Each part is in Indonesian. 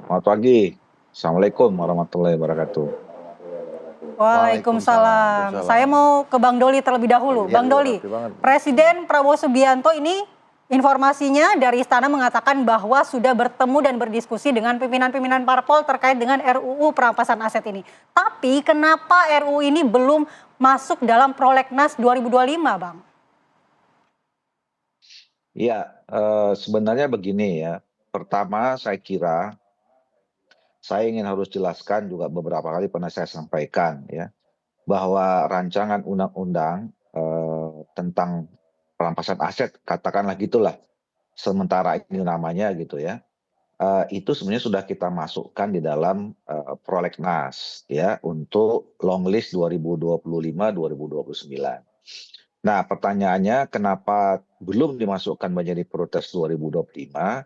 Selamat pagi. Assalamualaikum warahmatullahi wabarakatuh. Waalaikumsalam. Saya Waalaikumsalam. mau ke Bang Doli terlebih dahulu. Iya, Bang Doli, rapi banget. Presiden Prabowo Subianto ini informasinya dari istana mengatakan bahwa sudah bertemu dan berdiskusi dengan pimpinan-pimpinan parpol terkait dengan RUU perampasan aset ini. Tapi kenapa RUU ini belum masuk dalam prolegnas 2025, Bang? Iya, sebenarnya begini ya. Pertama, saya kira saya ingin harus jelaskan juga beberapa kali pernah saya sampaikan ya, bahwa rancangan undang-undang tentang perampasan aset, katakanlah gitulah, sementara ini namanya gitu ya. Itu sebenarnya sudah kita masukkan di dalam prolegnas ya untuk long list 2025-2029. Nah, pertanyaannya kenapa belum dimasukkan menjadi prioritas 2025?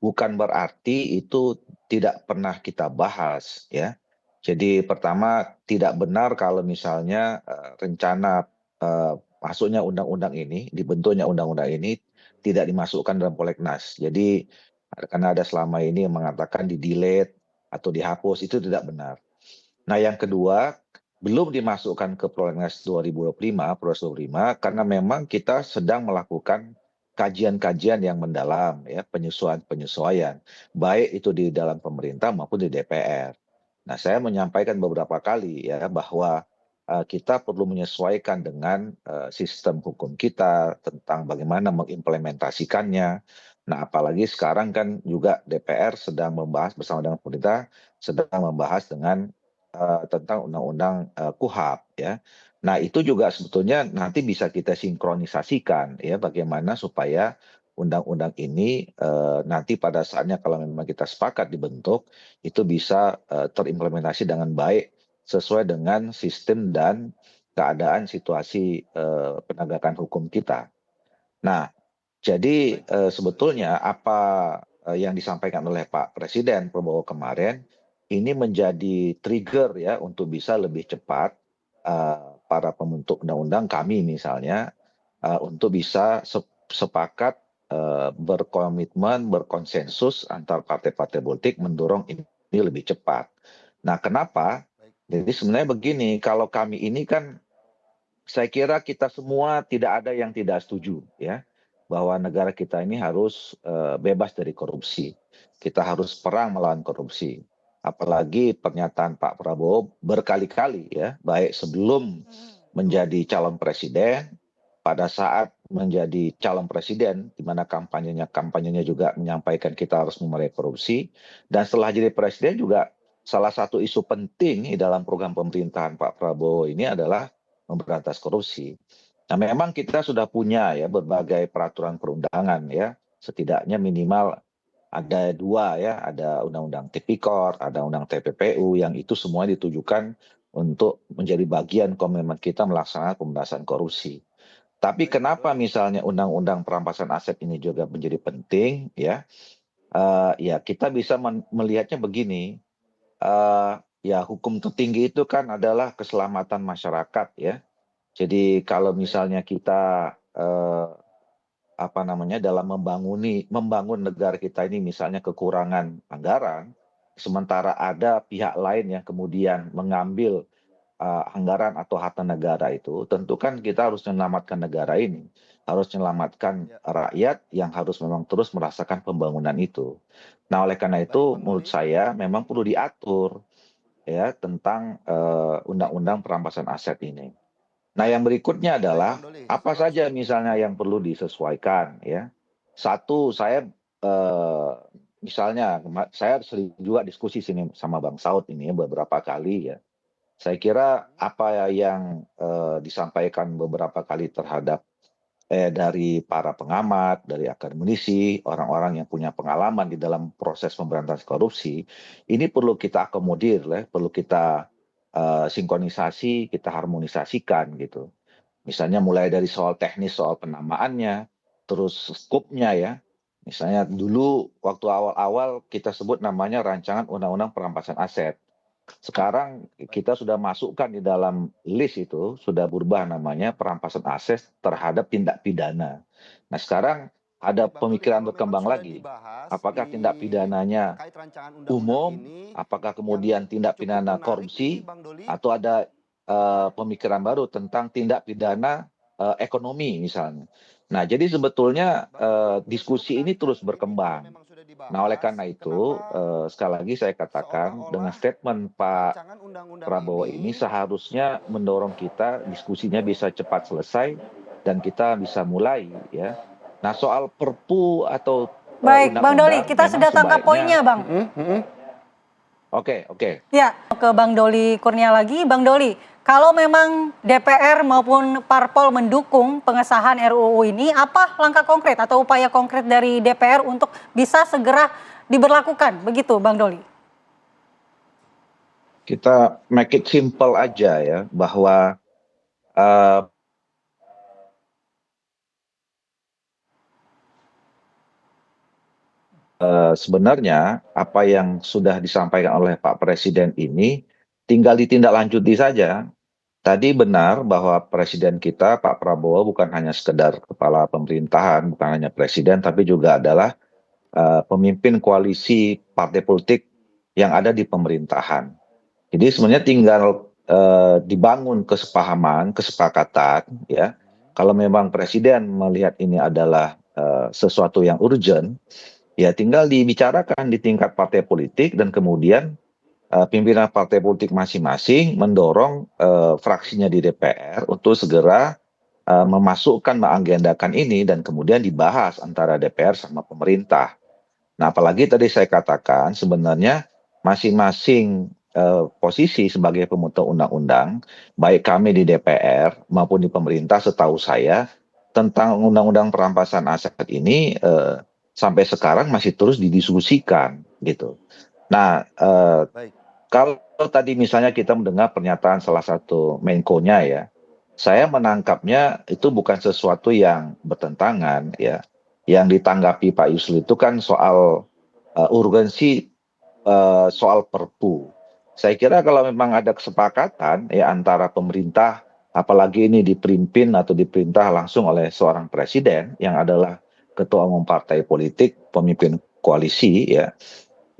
Bukan berarti itu tidak pernah kita bahas ya. Jadi pertama tidak benar kalau misalnya rencana masuknya undang-undang ini, dibentuknya undang-undang ini tidak dimasukkan dalam prolegnas. Jadi karena ada selama ini yang mengatakan di-delete atau dihapus, itu tidak benar. Nah, yang kedua, belum dimasukkan ke prolegnas 2025, Prolegnas 25, karena memang kita sedang melakukan kajian-kajian yang mendalam, ya, penyesuaian-penyesuaian, baik itu di dalam pemerintah maupun di DPR. Nah, saya menyampaikan beberapa kali ya bahwa kita perlu menyesuaikan dengan sistem hukum kita tentang bagaimana mengimplementasikannya. Nah, apalagi sekarang kan juga DPR sedang membahas bersama dengan pemerintah, sedang membahas dengan tentang undang-undang KUHP ya. Nah, itu juga sebetulnya nanti bisa kita sinkronisasikan ya bagaimana supaya undang-undang ini nanti pada saatnya kalau memang kita sepakat dibentuk itu bisa terimplementasi dengan baik sesuai dengan sistem dan keadaan situasi penegakan hukum kita. Nah, jadi sebetulnya apa yang disampaikan oleh Pak Presiden Prabowo kemarin ini menjadi trigger ya untuk bisa lebih cepat para pembentuk undang-undang kami misalnya untuk bisa sepakat berkomitmen, berkonsensus antar partai-partai politik mendorong ini lebih cepat. Nah, kenapa? Baik. Jadi sebenarnya begini, kalau kami ini kan saya kira kita semua tidak ada yang tidak setuju ya bahwa negara kita ini harus bebas dari korupsi. Kita harus perang melawan korupsi. Apalagi pernyataan Pak Prabowo berkali-kali ya, baik sebelum Betul. menjadi calon presiden, pada saat menjadi calon presiden, di mana kampanyenya juga menyampaikan kita harus memerangi korupsi, dan setelah jadi presiden juga salah satu isu penting di dalam program pemerintahan Pak Prabowo ini adalah memberantas korupsi. Nah, memang kita sudah punya ya berbagai peraturan perundangan ya, setidaknya minimal ada dua ya, ada Undang-Undang Tipikor, ada Undang TPPU yang itu semua ditujukan untuk menjadi bagian komitmen kita melaksanakan pemberantasan korupsi. Tapi Baik, kenapa betul. misalnya Undang-Undang Perampasan Aset ini juga menjadi penting ya? Ya kita bisa melihatnya begini, eh, ya hukum tertinggi itu kan adalah keselamatan masyarakat ya. Jadi kalau Baik. misalnya kita apa namanya dalam membangun negara kita ini misalnya kekurangan anggaran, sementara ada pihak lain yang kemudian mengambil anggaran atau harta negara itu, tentu kan kita harus menyelamatkan negara ini, harus menyelamatkan Ya, rakyat yang harus memang terus merasakan pembangunan itu. Nah, oleh karena baik itu Bang menurut Doli. saya memang perlu diatur ya tentang Baik, baik. undang-undang perampasan aset ini. Nah, yang berikutnya Baik adalah Bang Doli, apa saja langsung. misalnya yang perlu disesuaikan ya. Satu, saya misalnya saya sering juga diskusi sini sama Bang Saud ini ya, beberapa kali ya. Saya kira apa yang disampaikan beberapa kali terhadap dari para pengamat, dari akademisi, orang-orang yang punya pengalaman di dalam proses pemberantasan korupsi, ini perlu kita akomodir, ya, perlu kita sinkronisasi, kita harmonisasikan gitu. Misalnya mulai dari soal teknis, soal penamaannya, terus skupnya ya. Misalnya dulu waktu awal-awal kita sebut namanya rancangan undang-undang perampasan aset. Sekarang Baik. kita sudah masukkan di dalam list itu, sudah berubah namanya perampasan aset terhadap tindak pidana. Nah, sekarang ada Baik Bang Doli, pemikiran kalau memang berkembang sudah lagi. dibahas Apakah di tindak pidananya terkait rancangan undang-undang umum, ini, apakah yang kemudian tindak cukup pidana menarik ini korupsi, Bang Doli, atau ada pemikiran baru tentang tindak pidana ekonomi misalnya. Nah, jadi sebetulnya Bang Doli, yang cukup diskusi ini menarik kan terus ini kalau berkembang. memang sudah Nah, oleh dibahas, karena itu, kenapa sekali lagi saya katakan dengan seolah-olah statement Pak rancangan undang-undang Prabowo ini ini seharusnya mendorong kita diskusinya bisa cepat selesai dan kita bisa mulai ya. Nah, soal Perpu atau Baik, Bang Doli, undang-undang kita memang sudah tangkap sebaiknya poinnya, Bang. oke. Ya, ke Bang Doli Kurnia lagi. Bang Doli, kalau memang DPR maupun Parpol mendukung pengesahan RUU ini, apa langkah konkret atau upaya konkret dari DPR untuk bisa segera diberlakukan? Begitu, Bang Doli. Kita make it simple aja ya, bahwa eh, sebenarnya apa yang sudah disampaikan oleh Pak Presiden ini tinggal ditindaklanjuti saja. Tadi benar bahwa Presiden kita Pak Prabowo bukan hanya sekedar kepala pemerintahan, bukan hanya presiden, tapi juga adalah pemimpin koalisi partai politik yang ada di pemerintahan. Jadi sebenarnya tinggal dibangun kesepahaman, kesepakatan, ya. Kalau memang Presiden melihat ini adalah sesuatu yang urgent, ya tinggal dibicarakan di tingkat partai politik dan kemudian pimpinan partai politik masing-masing mendorong fraksinya di DPR untuk segera memasukkan, mengagendakan ini dan kemudian dibahas antara DPR sama pemerintah. Nah, apalagi tadi saya katakan sebenarnya masing-masing posisi sebagai pembentuk undang-undang, baik kami di DPR maupun di pemerintah, setahu saya tentang undang-undang perampasan aset ini sampai sekarang masih terus didiskusikan gitu. Nah, baik. kalau tadi misalnya kita mendengar pernyataan salah satu Menko-nya ya, saya menangkapnya itu bukan sesuatu yang bertentangan ya. Yang ditanggapi Pak Yusril itu kan soal urgensi soal Perpu. Saya kira kalau memang ada kesepakatan ya antara pemerintah, apalagi ini dipimpin atau diperintah langsung oleh seorang presiden yang adalah ketua umum partai politik, pemimpin koalisi ya,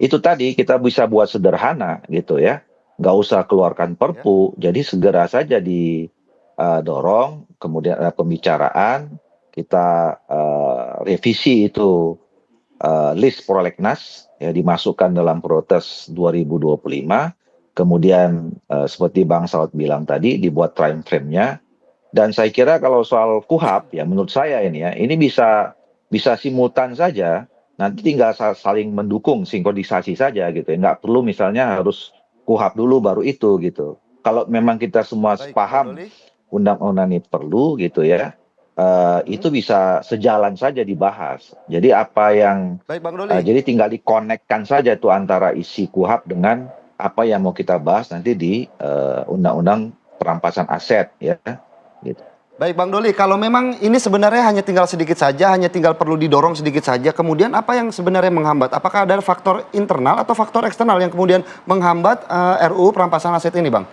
itu tadi kita bisa buat sederhana gitu ya, nggak usah keluarkan Ya. Perpu, jadi segera saja didorong, kemudian ada pembicaraan, kita revisi itu list prolegnas ya dimasukkan dalam Protes 2025, kemudian seperti Bang Saud bilang tadi dibuat time frame-nya, dan saya kira kalau soal KUHAP ya menurut saya ini ya, ini bisa simultan saja. Nanti tinggal saling mendukung, sinkronisasi saja gitu ya. Nggak perlu misalnya harus KUHAP dulu baru itu gitu. Kalau memang kita semua Baik, Bang paham Doli. undang-undang ini perlu gitu ya, itu bisa sejalan saja dibahas. Jadi apa yang Baik, Bang Doli. jadi tinggal dikonekkan saja tuh antara isi KUHAP dengan apa yang mau kita bahas nanti di undang-undang perampasan aset ya. Gitu. Baik, Bang Doli, kalau memang ini sebenarnya hanya tinggal sedikit saja, hanya tinggal perlu didorong sedikit saja, kemudian apa yang sebenarnya menghambat? Apakah ada faktor internal atau faktor eksternal yang kemudian menghambat RUU perampasan aset ini, Bang?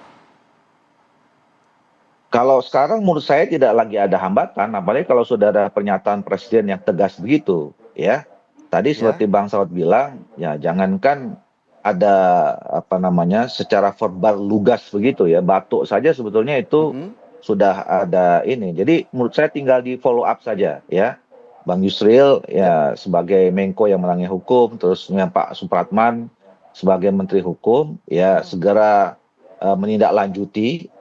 Kalau sekarang menurut saya tidak lagi ada hambatan, apalagi kalau sudah ada pernyataan presiden yang tegas begitu, ya. Tadi Ya. seperti Bang Saud bilang, ya jangankan ada apa namanya secara verbal lugas begitu ya, batuk saja sebetulnya itu sudah ada ini. Jadi menurut saya tinggal di follow up saja ya. Bang Yusril ya sebagai Menko yang menangani hukum, terus dengan Pak Supratman sebagai Menteri Hukum ya segera menindaklanjuti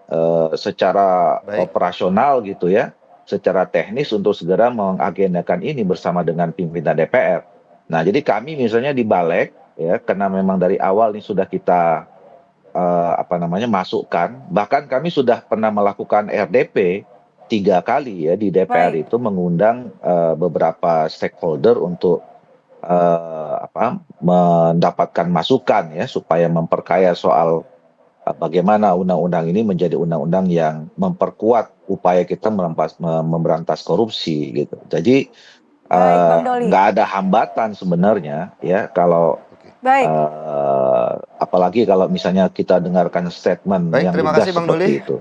secara Baik. operasional gitu ya, secara teknis untuk segera mengagendakan ini bersama dengan pimpinan DPR. Nah, jadi kami misalnya di Balik ya, karena memang dari awal ini sudah kita masukkan, bahkan kami sudah pernah melakukan RDP 3 kali ya di DPR Baik. itu mengundang beberapa stakeholder untuk mendapatkan masukan ya supaya memperkaya soal bagaimana undang-undang ini menjadi undang-undang yang memperkuat upaya kita memberantas korupsi gitu. Jadi Baik, Bang Doli. nggak ada hambatan sebenarnya ya kalau Baik. apalagi kalau misalnya kita dengarkan statement Baik, yang terima lugas kasih, Bang seperti Doli. itu.